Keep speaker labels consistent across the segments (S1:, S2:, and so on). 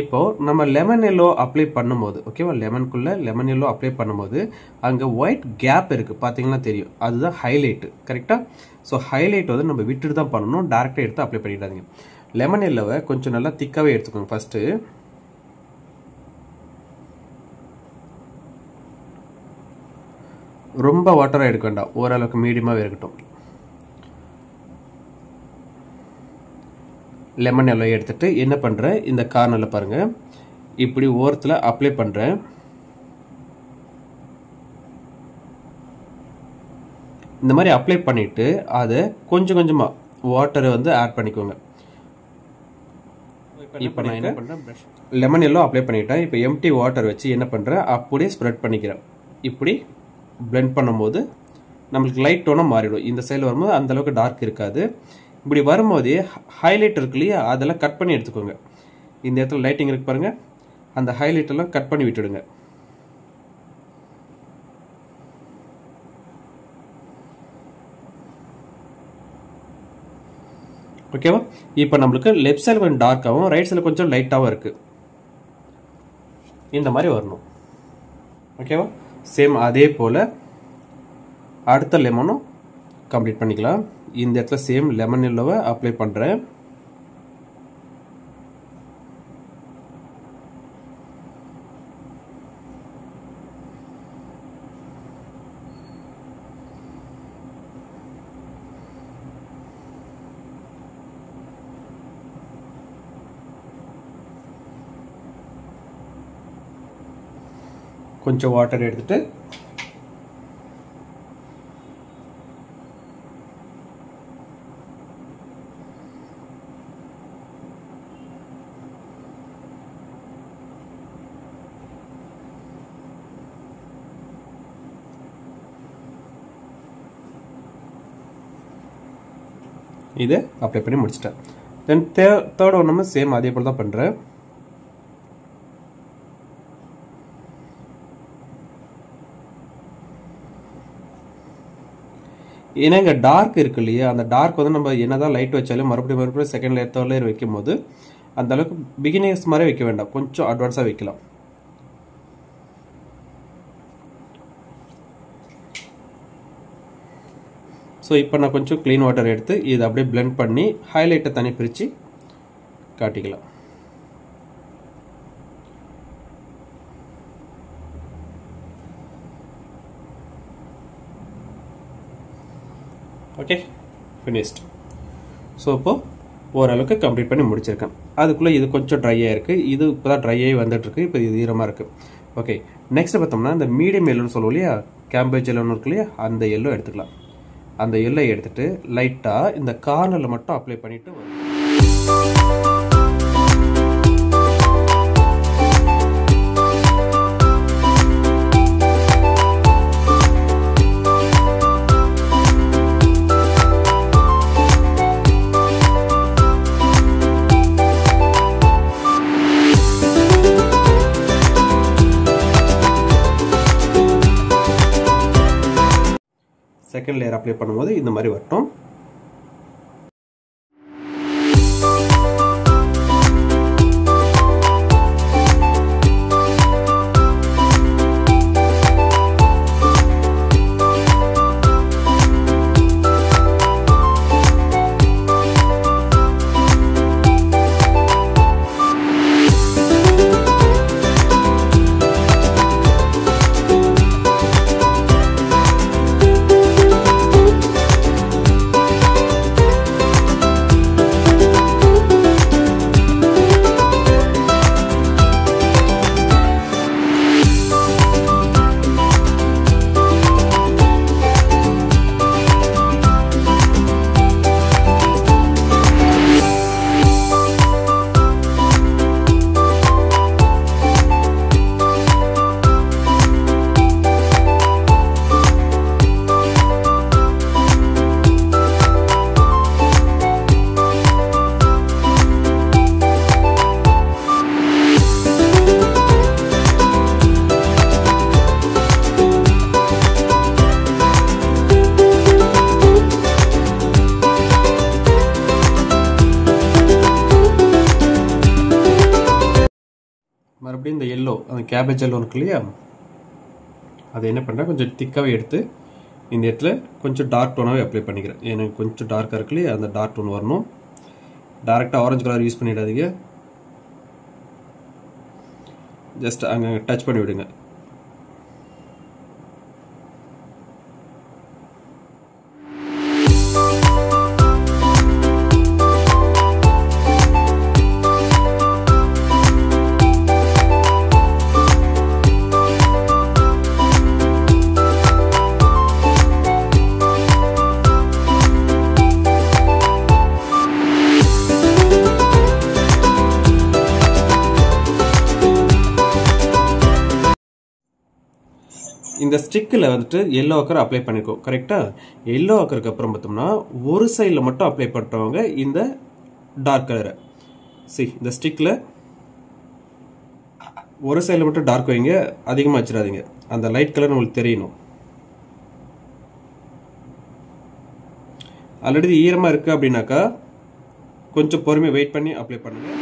S1: இப்போ நம்ம lemon yellow apply பண்ணும்போது ஓகேவா, லெமனுக்குள்ள லெமன் எல்லோ அப்ளை பண்ணும்போது அங்கே ஒயிட் கேப் இருக்குது பார்த்தீங்கன்னா தெரியும், அதுதான் ஹைலைட்டு. கரெக்டாக? ஸோ ஹைலைட் வந்து நம்ம விட்டுட்டு தான் பண்ணணும், டேரெக்டாக எடுத்து அப்ளை பண்ணிடாதீங்க. லெமன் எல்லோவை கொஞ்சம் நல்லா திக்காகவே எடுத்துக்கோங்க. ஃபஸ்ட்டு ரொம்ப வாட்டராக எடுக்க வேண்டாம், ஓரளவுக்கு மீடியமாகவே இருக்கட்டும். லெமன் எல்லோ எடுத்துட்டு என்ன பண்ணுறேன், இந்த கார்னரில் பாருங்கள், இப்படி ஓரத்தில் அப்ளை பண்ணுறேன். இந்த மாதிரி அப்ளை பண்ணிவிட்டு அதை கொஞ்சம் கொஞ்சமாக வாட்டரை வந்து ஆட் பண்ணிக்கோங்க. இப்போ நான் என்ன பண்ணுறேன், லெமன் எல்லோ அப்ளை பண்ணிட்டேன். இப்போ எம்டி வாட்டர் வச்சு என்ன பண்ணுறேன், அப்படியே ஸ்ப்ரெட் பண்ணிக்கிறேன். இப்படி பிளெண்ட் பண்ணும்போது நம்மளுக்கு லைட் டோனாக மாறிடும். இந்த சைடில் வரும்போது அந்தளவுக்கு டார்க் இருக்காது. இப்படி வரும்போதே ஹைலைட் இருக்கு இல்லையா, அதெல்லாம் கட் பண்ணி எடுத்துக்கோங்க. இந்த இடத்துல லைட்டிங் இருக்கு பாருங்கள், அந்த ஹைலைட்டெல்லாம் கட் பண்ணி விட்டுடுங்க. ஓகேவா? இப்போ நம்மளுக்கு லெஃப்ட் சைடில் கொஞ்சம் டார்க்காகவும் ரைட் சைடில் கொஞ்சம் லைட்டாகவும் இருக்குது. இந்த மாதிரி வரணும். ஓகேவா? சேம் அதே போல் அடுத்த லெமனும் கம்ப்ளீட் பண்ணிக்கலாம். இந்த இடத்துல சேம் லெமன் எல்லோவை அப்ளை பண்ணுறேன். கொஞ்சம் வாட்டர் எடுத்துட்டு இதை அப்ளை பண்ணி முடிச்சிட்டேன். தென் தேர்ட் ஒன்று சேம் அதே போல் தான் பண்ணுறேன். ஏன்னா இங்கே டார்க் இருக்கு இல்லையா, அந்த டார்க் வந்து நம்ம என்னதான் லைட் வச்சாலும் மறுபடியும் செகண்ட் லேயர் தேர்ட் லேயர் வைக்கும் போது அந்த அளவுக்கு பிகினர்ஸ் மாதிரி வைக்க வேண்டாம், கொஞ்சம் அட்வான்ஸாக வைக்கலாம். ஸோ இப்போ நான் கொஞ்சம் க்ளீன் வாட்டர் எடுத்து இதை அப்படியே பிளெண்ட் பண்ணி ஹைலைட்டை தனி பிரித்து காட்டிக்கலாம். Okay, finished. ஸோ இப்போது ஓரளவுக்கு கம்ப்ளீட் பண்ணி முடிச்சிருக்கேன். அதுக்குள்ளே இது கொஞ்சம் ட்ரையாக இருக்குது, இது இப்போ தான் ட்ரை ஆகி வந்துட்டுருக்கு, இப்போ இது ஈரமாக இருக்குது. ஓகே, நெக்ஸ்ட் பார்த்தோம்னா இந்த மீடியம் எல்லோன்னு சொல்லுவோம் இல்லையா, கேம்பேஜ் எல்லோன்னு இருக்கு இல்லையா, அந்த எல்லோ எடுத்துக்கலாம். அந்த எல்லை எடுத்துட்டு லைட்டாக இந்த கார்னரில் மட்டும் அப்ளை பண்ணிட்டு செகண்ட் லேயர் அப்ளை பண்ணும்போது இந்த மாதிரி வரட்டும். மறுபடியும் இந்த எல்லோ அந்த கேபேஜ் எல்லோ இருக்கு இல்லையா, அதை என்ன பண்ணுறேன் கொஞ்சம் திக்காகவே எடுத்து இந்த இடத்துல கொஞ்சம் டார்க் டோனாகவே அப்ளை பண்ணிக்கிறேன். எனக்கு கொஞ்சம் டார்க்காக இருக்கு இல்லையா, அந்த டார்க் டோன் வரணும். டைரெக்டாக ஆரஞ்சு கலர் யூஸ் பண்ணிடாதீங்க, ஜஸ்ட் அங்கே டச் பண்ணி விடுங்க. இந்த ஸ்டிக்கில் வந்துட்டு எல்லோ அக்கர் அப்ளை பண்ணிக்கோ. கரெக்டாக எல்லோ அக்கருக்கு அப்புறம் பார்த்தோம்னா ஒரு சைடில் மட்டும் அப்ளை பண்ணுறவங்க இந்த டார்க் கலரை இந்த ஸ்டிக்கில் ஒரு சைடில் மட்டும் டார்க் வைங்க, அதிகமாக வச்சிடாதீங்க. அந்த லைட் கலர் உங்களுக்கு தெரியணும். ஆல்ரெடி ஈரமாக இருக்குது அப்படின்னாக்கா கொஞ்சம் பொறுமையாக வெயிட் பண்ணி அப்ளை பண்ணுங்கள்.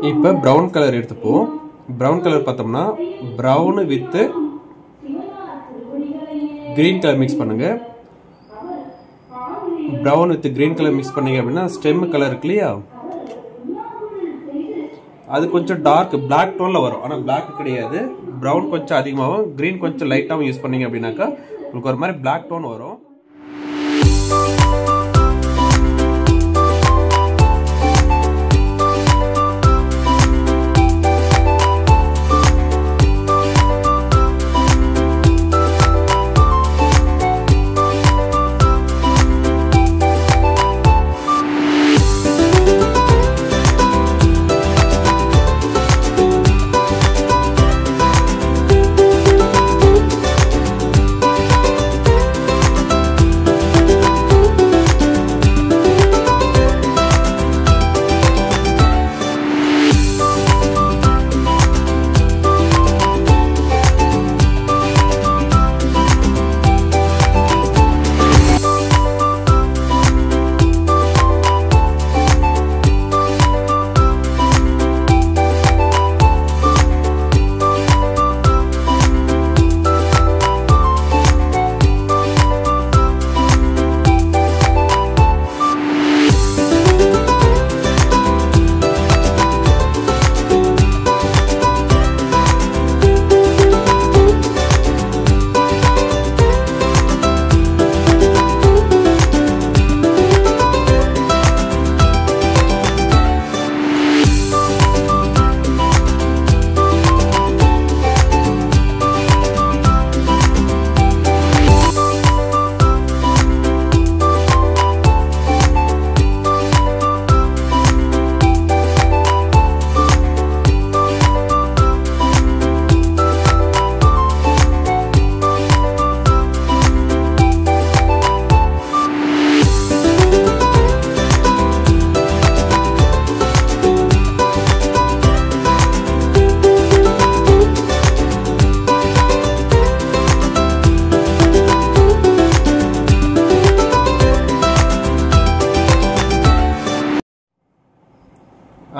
S1: இப்போ ப்ரௌன் கலர் எடுத்துப்போம். ப்ரௌன் கலர் பார்த்தோம்னா brown with green colour mix பண்ணுங்க. Brown with green colour mix பண்ணீங்க அப்படின்னா ஸ்டெம் கலர் இருக்கு இல்லையா, அது கொஞ்சம் டார்க் பிளாக் டோன்ல வரும். ஆனால் பிளாக் கிடையாது, ப்ரௌன் கொஞ்சம் அதிகமாகவும் கிரீன் கொஞ்சம் லைட்டாகவும் யூஸ் பண்ணீங்க அப்படின்னாக்கா உங்களுக்கு ஒரு மாதிரி பிளாக் டோன் வரும்.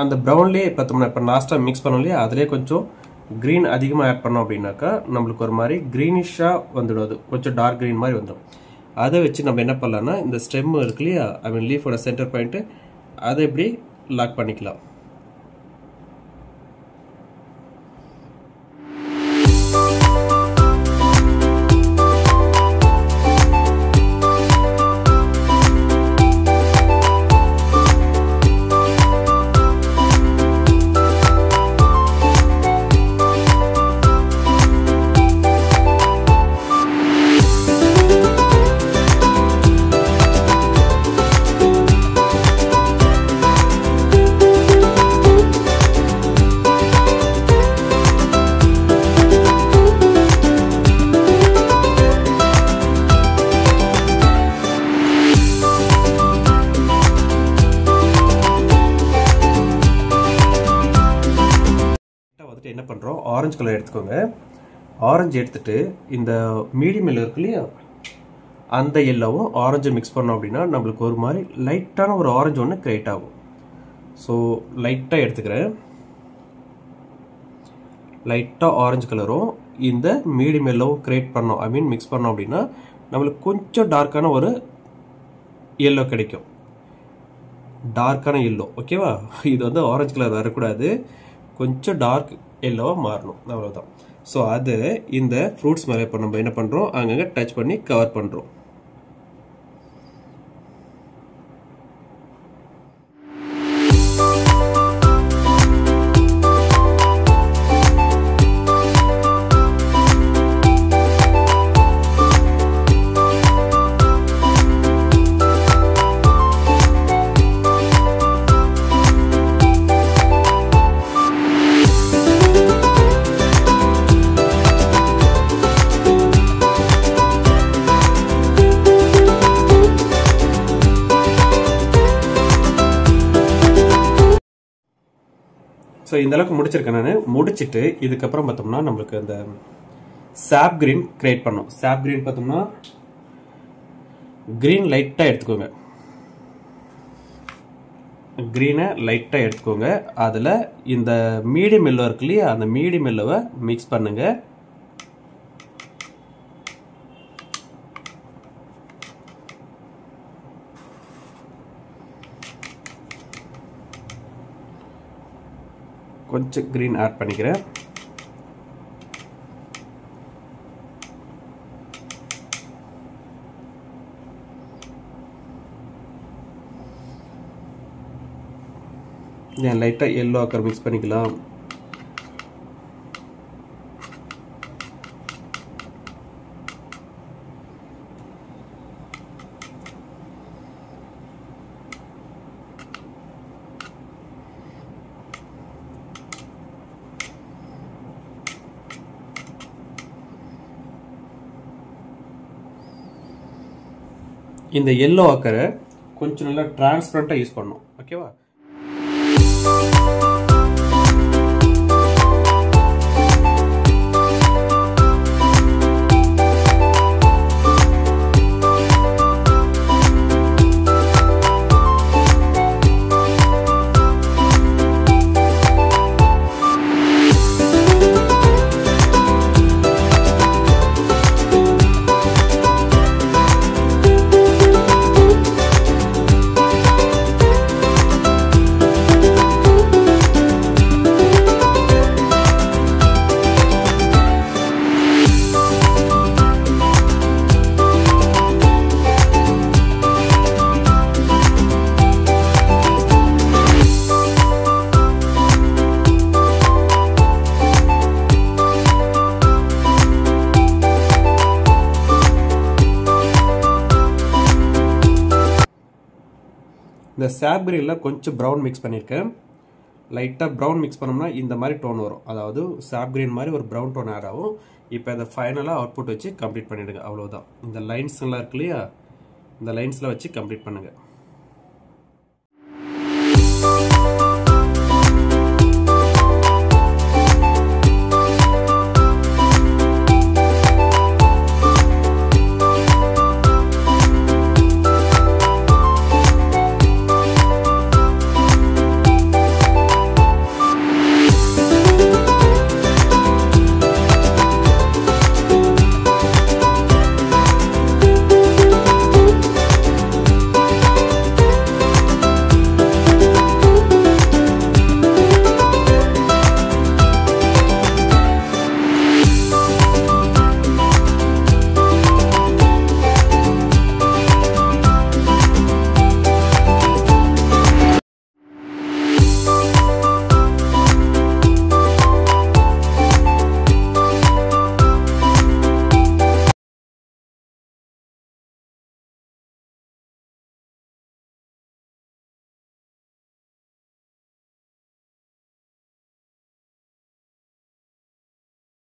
S1: அந்த ப்ரௌன்லேயே பார்த்தோம்னா இப்போ லாஸ்ட்டாக மிக்ஸ் பண்ணோம் இல்லையா, அதிலே கொஞ்சம் க்ரீன் அதிகமாக ஆட் பண்ணோம் அப்படின்னாக்கா நம்மளுக்கு ஒரு மாதிரி க்ரீனிஷாக வந்துடும். அது கொஞ்சம் டார்க் க்ரீன் மாதிரி வந்துடும். அதை வச்சு நம்ம என்ன பண்ணலாம்னா இந்த ஸ்டெம் இருக்கு இல்லையா, ஐ மீன் லீஃபோட சென்டர் பாயிண்ட்டு, அதை இப்படி லாக் பண்ணிக்கலாம். என்ன பண்றோம், ஆரஞ்சு கலர் எடுத்துக்கோங்க. ஆரஞ்சு எடுத்துட்டு இந்த மீடியம் எல்லோ இருக்கு இல்லையா, அந்த எல்லோவும் ஆரஞ்சு மிக்ஸ் பண்ணோம் அப்படின்னா நம்மளுக்கு ஒரு மாதிரி லைட்டான ஒரு ஆரஞ்சு ஒன்று கிரியேட் ஆகும். ஸோ லைட்டாக எடுத்துக்கிறேன். லைட்டாக ஆரஞ்சு கலரும் இந்த மீடியம் எல்லோவும் கிரியேட் பண்ணோம், ஐ மீன் மிக்ஸ் பண்ணோம் அப்படின்னா நம்மளுக்கு கொஞ்சம் டார்க்கான ஒரு எல்லோ கிடைக்கும். டார்க்கான எல்லோ, ஓகேவா? இது வந்து ஆரஞ்சு கலர் வரக்கூடாது, கொஞ்சம் டார்க் எல்லோவாக மாறணும், அவ்வளோதான். ஸோ அது இந்த ஃப்ரூட்ஸ் மேலே இப்போ நம்ம என்ன பண்ணுறோம், அங்கங்கே டச் பண்ணி கவர் பண்ணுறோம். ஸோ இந்த அளவுக்கு முடிச்சிருக்கேன் நான். முடிச்சுட்டு இதுக்கப்புறம் பார்த்தோம்னா நம்மளுக்கு அந்த சாப் கிரீன் கிரியேட் பண்ணோம். சாப் கிரீன் பார்த்தோம்னா கிரீன் லைட்டாக எடுத்துக்கோங்க. க்ரீனை லைட்டாக எடுத்துக்கோங்க. அதில் இந்த மீடியம் எல்லோ இருக்கு இல்லையா, அந்த மீடியம் எல்லோவை மிக்ஸ் பண்ணுங்க. கொஞ்சம் க்ரீன் ஆட் பண்ணிக்கிறேன். லைட்டாக எல்லோ ஆக்கர் மிக்ஸ் பண்ணிக்கலாம். இந்த எல்லோ ஆக்கரை கொஞ்சம் நல்லா டிரான்ஸ்பரண்டாக யூஸ் பண்ணணும். ஓகேவா? இந்த சாப் கிரீனில் கொஞ்சம் ப்ரௌன் மிக்ஸ் பண்ணியிருக்கேன். லைட்டாக ப்ரௌன் மிக்ஸ் பண்ணோம்னா இந்த மாதிரி டோன் வரும். அதாவது சாப் கிரீன் மாதிரி ஒரு ப்ரௌன் டோன் ஆட் ஆகும். இப்போ அதை ஃபைனலாக அவுட்புட் வச்சு கம்ப்ளீட் பண்ணிவிடுங்க. அவ்வளோதான். இந்த லைன்ஸ்லாம் இருக்கு இல்லையா, இந்த லைன்ஸில் வச்சு கம்ப்ளீட் பண்ணுங்கள்.